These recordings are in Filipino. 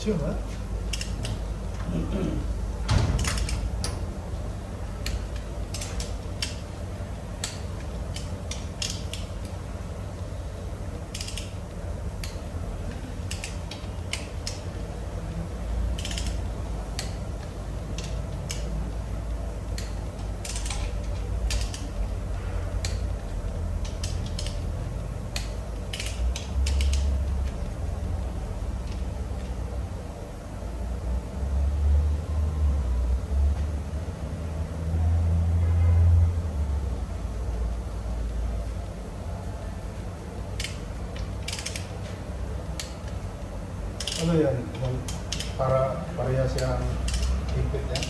diretso, ha? Ano yan? Para pareha siyang higpit yan?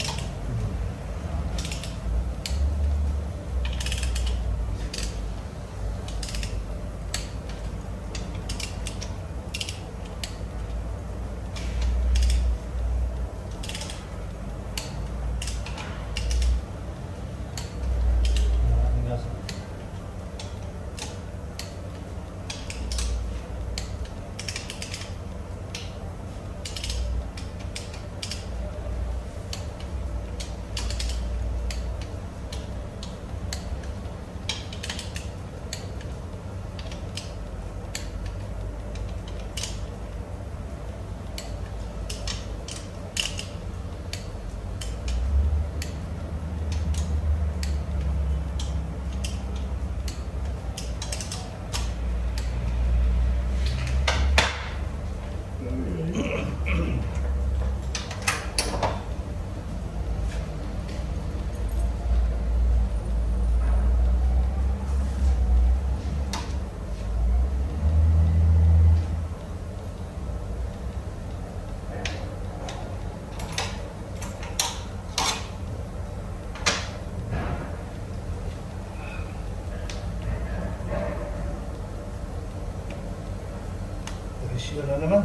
Presyo na naman.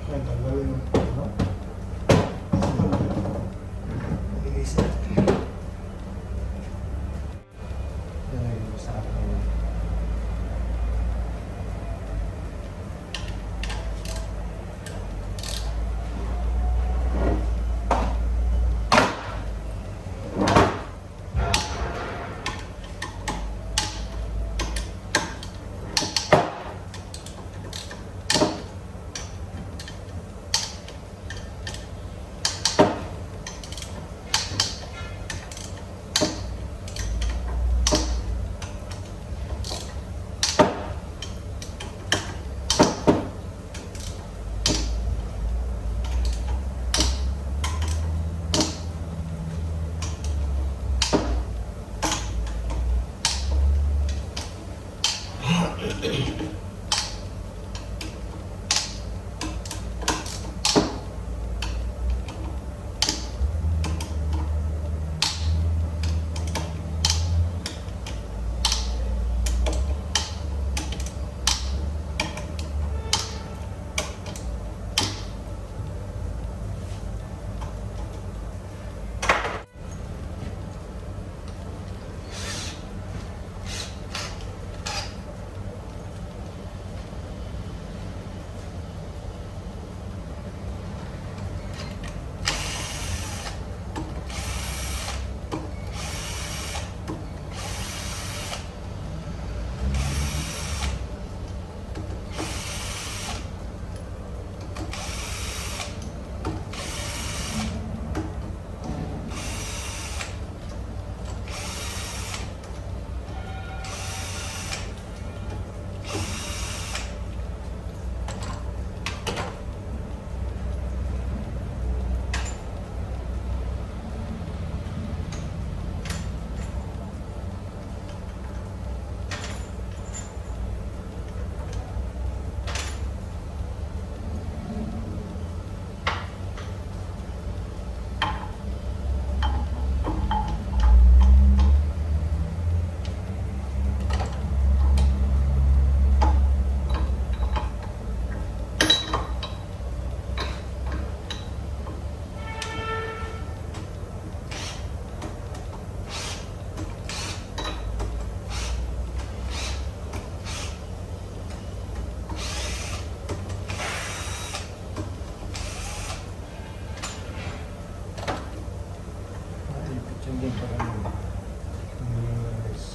Yan, tanggalin mo. Ano? Hindi pa kami. Yes.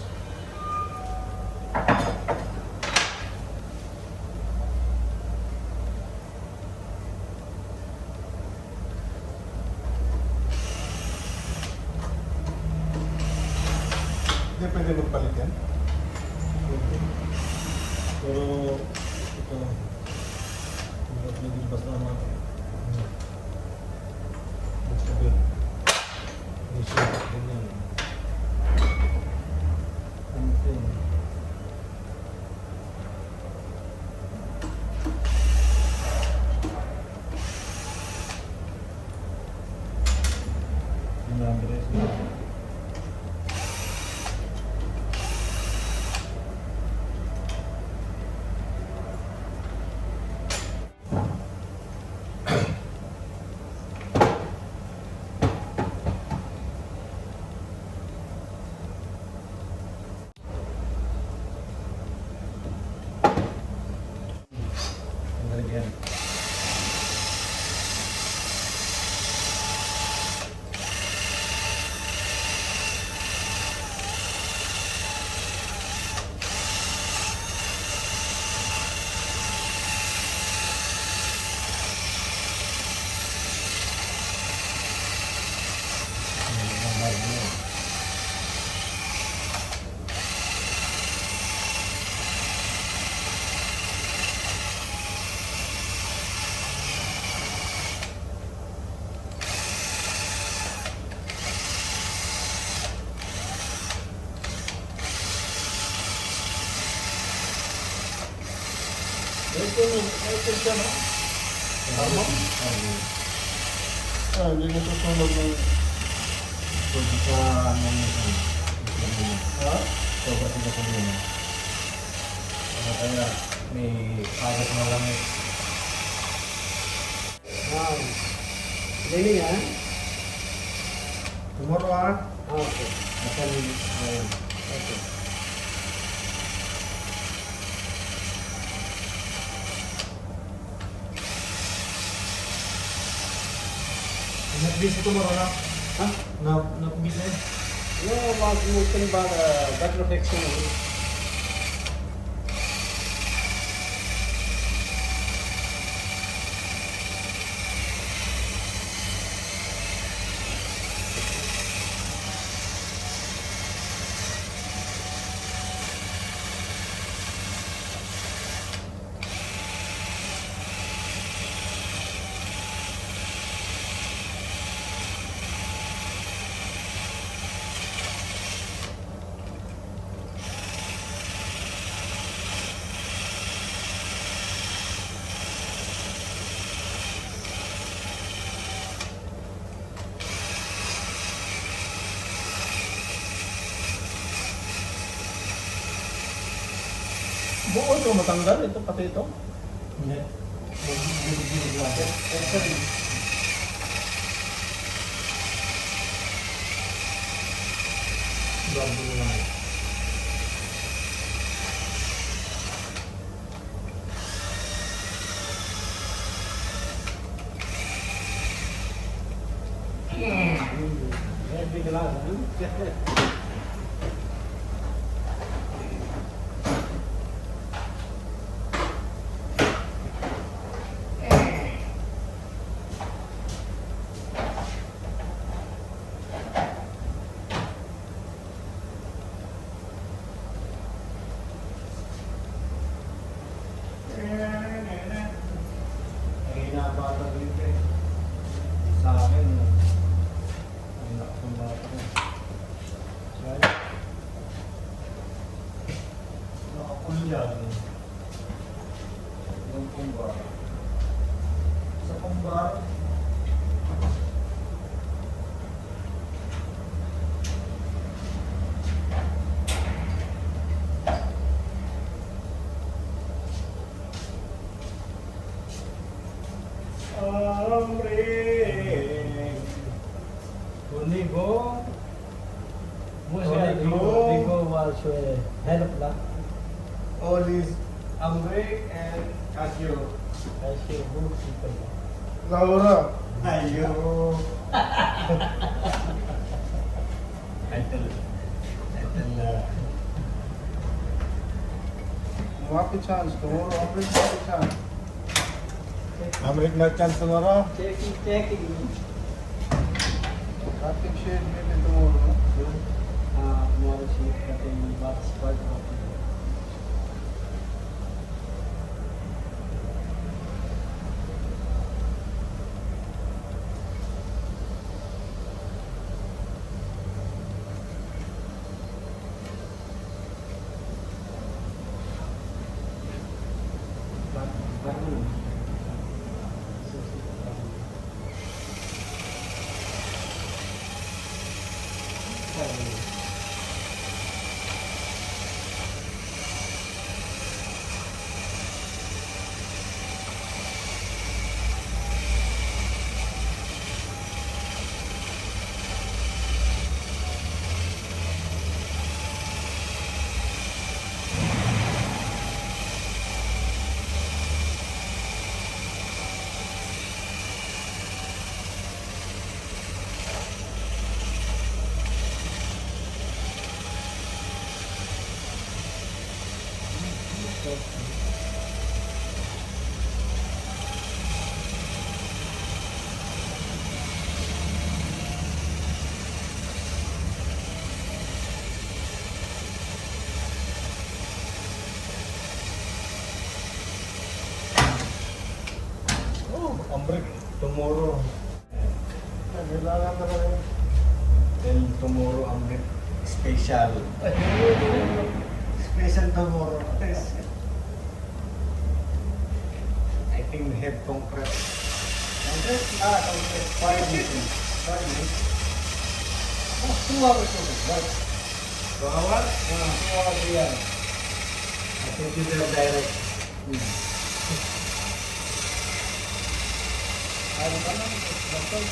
Hindi pwede magpalit yan? Pero ito, naging basta naman. Basta ba? Hindi siya, ganyan. Okay. Andres na. Again. Ito siya, no? Tama? Hindi na susunod ng... Pwede sa ano nito. Ha? Ito ba sila sa muna? Ano kaya may agat na lang eh. Wow. Galing ah. Tomorrow, ha? Okay. Asan ngayon? Okay. Nag-busy tomorrow na? Ha? Nag-busy? No, mungkin back reflection. Buo ito, matanggal. Ito, pati ito. Hindi. Mag-gilid-gilid lang. Bago na lang. Big lang. Ang hinabata dito eh. Sa akin, ang nakapambata ko. Kaya, nakakulyan. Yung kumbar. Sa kumbar, Unigo. Unigo. Unigo was help lang. All is Amre and Casio. Kasi good people. Laura. ayo. Wapi chance. Tomorrow, Amrik, wapi chance. Amrik na chance tomorrow. Checking. Traffic shade maybe tomorrow. Tomorrow shift natin yung box part. Oh, Amrik, tomorrow. Kailangan na rin. Then tomorrow ang special. Special tomorrow. I think we have concrete. Concrete? Concrete. 5 minutes. 5 minutes. Oh, 2 hours to work. 2 hours? 2 hours yan. I think you have direct. Ano ba lang? Okay.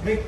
Rick.